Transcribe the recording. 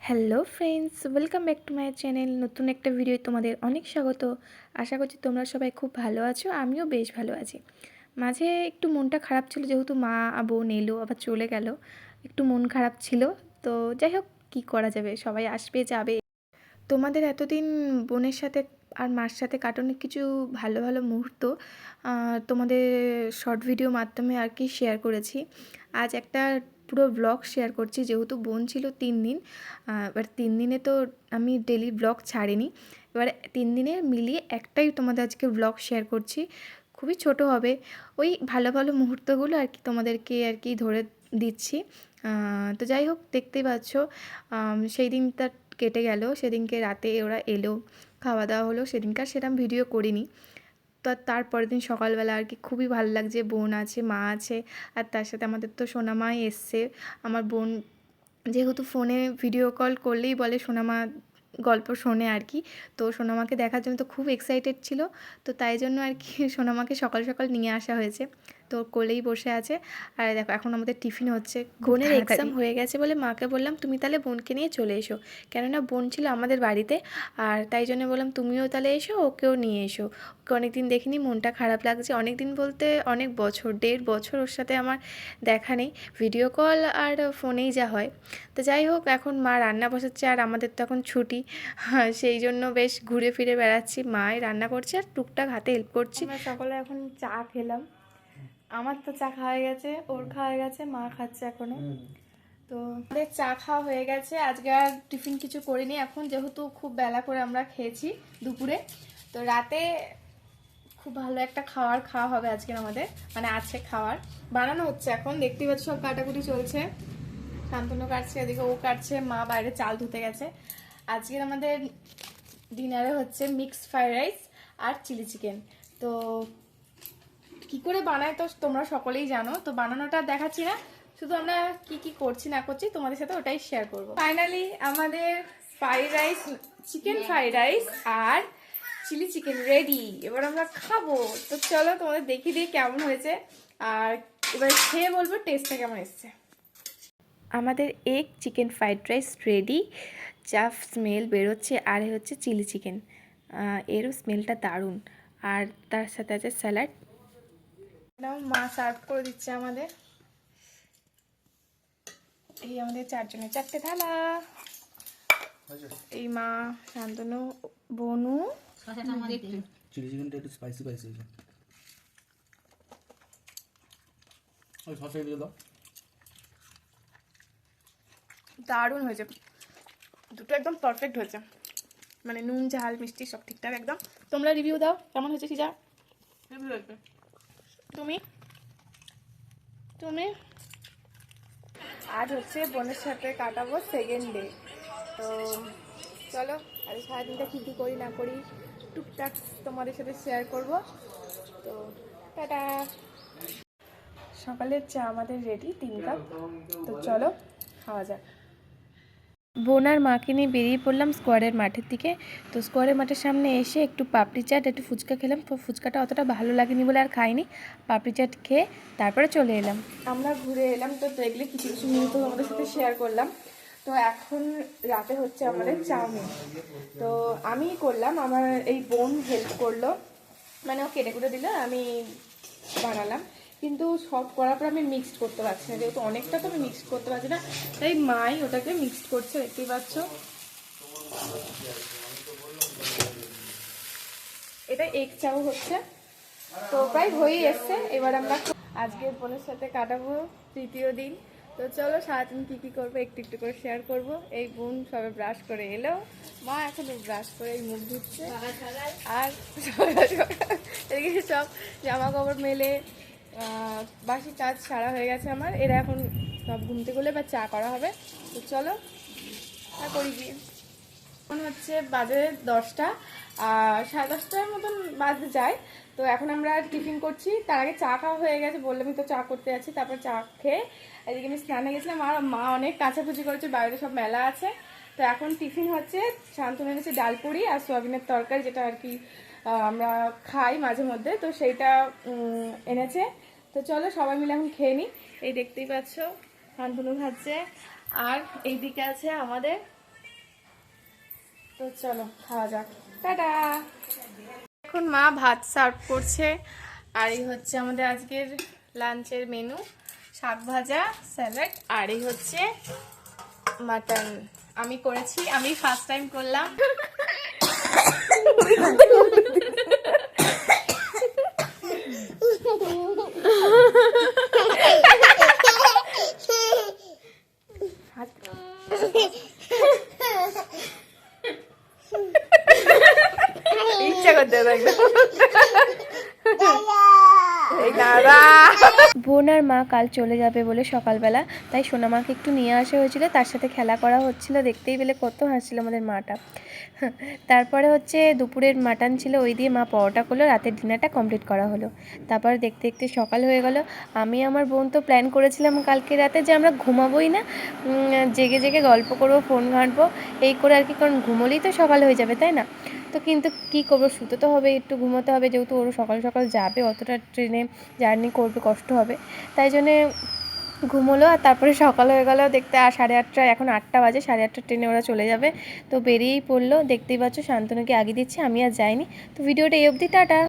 Hello friends, welcome back to my channel. নতুন একটা video তোমাদের অনেক স্বাগত। আশা করছি তোমরা সবাই খুব ভালো আছো, আমিও বেশ ভালো আছি। মাঝে একটু মনটা খারাপ ছিল, যেহেতু মা বোন এলো আবার চলে গেল, একটু মন খারাপ ছিল। তো যাই হোক, কী করা যাবে, সবাই আসবে যাবে। তোমাদের এতদিন বোনের সাথে আর মার সাথে কাটানো কিছু ভালো ভালো মুহূর্ত তোমাদের শর্ট ভিডিও মাধ্যমে আর কি শেয়ার করেছি। আজ একটা পুরো ব্লগ শেয়ার করছি, যেহেতু বোন ছিল 3 দিন। এবার 3 দিনে তো আমি ডেলি ব্লগ ছাড়িনি, এবার 3 দিনে মিলিয়ে একটাই তোমাদের আজকে ব্লগ শেয়ার করছি। খুবই ছোট হবে, ওই ভালো ভালো মুহূর্তগুলো আর কি তোমাদেরকে আর কি ধরে দিচ্ছি। তো যাই হোক, দেখতেই পাচ্ছ সেই দিনটা কেটে গেল। সেদিনকে রাতে ওরা এলো, খাওয়া দাওয়া হলো, সেদিনকার সেরকম ভিডিও করিনি। তো তারপরের দিন সকালবেলা আর কি খুবই ভালো লাগছে, বোন আছে, মা আছে, আর তার সাথে আমাদের তো সোনামাই এসছে। আমার বোন যেহেতু ফোনে ভিডিও কল করলেই বলে সোনামা গল্প শোনে আর কি, তো সোনামাকে দেখার জন্য তো খুব এক্সাইটেড ছিল। তো তাই জন্য আর কি সোনামাকে সকাল সকাল নিয়ে আসা হয়েছে, তো কোলেই বসে আছে। আর দেখো, এখন আমাদের টিফিন হচ্ছে। বোনের এক্সাম হয়ে গেছে বলে মাকে বললাম তুমি তাহলে বোনকে নিয়ে চলে এসো, কেননা বোন ছিল আমাদের বাড়িতে। আর তাই জন্য বললাম তুমিও তাহলে এসো, ওকেও নিয়ে এসো। ওকে অনেকদিন দেখিনি, মনটা খারাপ লাগছে। অনেক দিন বলতে অনেক বছর, 1.5 বছর ওর সাথে আমার দেখা নেই, ভিডিও কল আর ফোনেই যা হয়। তো যাই হোক, এখন মা রান্না বসাচ্ছে আর আমাদের তো এখন ছুটি, সেই জন্য বেশ ঘুরে ফিরে বেড়াচ্ছি। মাই রান্না করছে আর টুকটাক হাতে হেল্প করছি। আমরা সকালে এখন চা খেলাম, আমার তো চা খাওয়া হয়ে গেছে, ওর খাওয়া হয়ে গেছে, মা খাচ্ছে এখনো। তো আমাদের চা খাওয়া হয়ে গেছে, আজকে আর টিফিন কিছু করিনি এখন, যেহেতু খুব বেলা করে আমরা খেয়েছি দুপুরে। তো রাতে খুব ভালো একটা খাওয়া হবে আজকে আমাদের, মানে আছে খাওয়ার বানানো হচ্ছে এখন, দেখতেই পাচ্ছ সব কাটাকুটি চলছে। শান্তনু কাটছে, এদিকে ও কাটছে, মা বাইরে চাল ধুতে গেছে। আজকের আমাদের ডিনারে হচ্ছে মিক্সড ফ্রাইড রাইস আর চিলি চিকেন। তো কি করে বানায় তো তোমরা সকলেই জানো, তো বানানোটা দেখাচ্ছি না, শুধু আমরা কি কি করছি না করছি তোমাদের সাথে ওটাই শেয়ার করব। ফাইনালি আমাদের fried rice, chicken fried rice আর চিলি চিকেন রেডি, এবার আমরা খাবো। তো চলো তোমাদের দেখিয়ে দিয়ে কেমন হয়েছে, আর এবার খেয়ে বলবো টেস্টটা কেমন এসছে। আমাদের egg chicken fried rice ready, যা স্মেল বেরোচ্ছে, আর হচ্ছে চিলি চিকেন, এরও স্মেলটা দারুণ। আর তার সাথে আছে স্যালাড। মা সার্ভ করে দিচ্ছে আমাদের, এই আমাদের 4 জনের 4টে থালা। এই মা, শান্তনু, বনু। চিলি চিকেনটা একটু স্পাইসি স্পাইসি হয়েছে। ওই সসটা দিয়ে দাও। দারুণ হয়েছে, দুটো একদম পারফেক্ট হয়েছে, মানে নুন ঝাল মিষ্টি সব ঠিকঠাক একদম। তোমরা রিভিউ দাও কেমন হয়েছে সিজা। তুমি তুমি আজ হচ্ছে বোনের সাথে কাটাবো সেকেন্ড ডে। তো চলো, আজ সারাদিনটা কী কী করি না করি টুকটাক তোমাদের সাথে শেয়ার করব। তো টাটা। সকালের চা আমাদের রেডি 3 কাপ, তো চলো খাওয়া যাক। বোন আর মাকে নিয়ে বেরিয়ে পড়লাম স্কোয়ারের মাঠের দিকে। তো স্কোয়ারের মাঠের সামনে এসে একটু পাপড়ি চাট, একটু ফুচকা খেলাম। তো ফুচকাটা অতটা ভালো লাগেনি বলে আর খাইনি, পাপড়ি চাট খেয়ে তারপরে চলে এলাম। আমরা ঘুরে এলাম, তো দেখলে কিছু কিছু মুহূর্ত আমাদের সাথে শেয়ার করলাম। তো এখন রাতে হচ্ছে আমাদের চাউমিন। তো আমি করলাম, আমার এই বোন হেল্প করলো, মানে ও কেটে কুটে দিল, আমি বানালাম। কিন্তু সব করার পর আমি মিক্সড করতে পারছি না, যেহেতু অনেকটা তো আমি মিক্সড করতে পারছি না, তাই মাই ওটাকে মিক্সড করছে, দেখতেই পাচ্ছ। এটা এগ চাউ হচ্ছে, তো প্রায় হয়েই এসছে। এবার আমরা আজকে বোনের সাথে কাটাবো 3য় দিন। তো চলো সারাদিন কী কী করবো একটু একটু করে শেয়ার করব। এই বোন সবে ব্রাশ করে এলো, মা এখনো ব্রাশ করে এই মুখ ধুচ্ছে, আর এদিকে সব জামা কাপড় মেলে বাসি কাজ সারা হয়ে গেছে আমার। এরা এখন সব ঘুমতে গেলে বা চা করা হবে। তো চলো চা করি গিয়ে। এখন হচ্ছে বাজে 10টা, 10:30টার মতন বাজতে যায়। তো এখন আমরা টিফিন করছি, তার আগে চা খাওয়া হয়ে গেছে, বললামই তো চা করতে যাচ্ছি। তারপর চা খেয়ে এদিকে আমি স্নানে গেছিলাম, আর মা অনেক কাচাকুচি করেছে, বাইরে সব মেলা আছে। তো এখন টিফিন হচ্ছে, শান্তনু এনেছে ডালপুরি আর সোয়াবিনের তরকারি, যেটা আর কি আমরা খাই মাঝে মধ্যে, তো সেইটা এনেছে। তো চলো সবাই মিলে এখন খেয়ে নিই। এই দেখতেই পাচ্ছ শান্তনু খাচ্ছে, আর এইদিকে আছে আমাদের তো চলো খাওয়া যাক। টাটা। এখন মা ভাত সার্ভ করছে, আর এই হচ্ছে আমাদের আজকের লাঞ্চের মেনু, শাক ভাজা, স্যালাড, আর এই হচ্ছে মাটন আমি করেছি, আমি ফার্স্ট টাইম করলাম। ইচ্ছা করতে একদম বোন আর মা কাল চলে যাবে বলে সকালবেলা, তাই সোনামাকে একটু নিয়ে আসা হয়েছিল, তার সাথে খেলা করা হচ্ছিল, দেখতেই পেলে কত হাসছিল আমাদের মাটা। তারপরে হচ্ছে দুপুরের মাটন ছিল, ওই দিয়ে মা পরোটা করলো, রাতের ডিনারটা কমপ্লিট করা হলো। তারপর দেখতে দেখতে সকাল হয়ে গেল। আমি আমার বোন তো প্ল্যান করেছিলাম কালকে রাতে যে আমরা ঘুমাবোই না, জেগে জেগে গল্প করবো, ফোন ঘাঁটবো, এই করে আর কি, কারণ ঘুমোলেই তো সকাল হয়ে যাবে, তাই না? তো কিন্তু কি করবো, শুতে তো হবে, একটু ঘুমোতে হবে, যেহেতু ওর সকাল সকাল যাবে, অতটা ট্রেনে জার্নি করবে, কষ্ট হবে, তাই জন্যে ঘুমোলো। আর তারপরে সকাল হয়ে গেল দেখতে, আর 8:30, এখন 8টা বাজে, 8:30 ট্রেনে ওরা চলে যাবে। তো বেরিয়েই পড়লো, দেখতেই পাচ্ছ শান্তনুকে আগে দিচ্ছে, আমি আর যাইনি। তো ভিডিওটা এই অবধি, টাটা।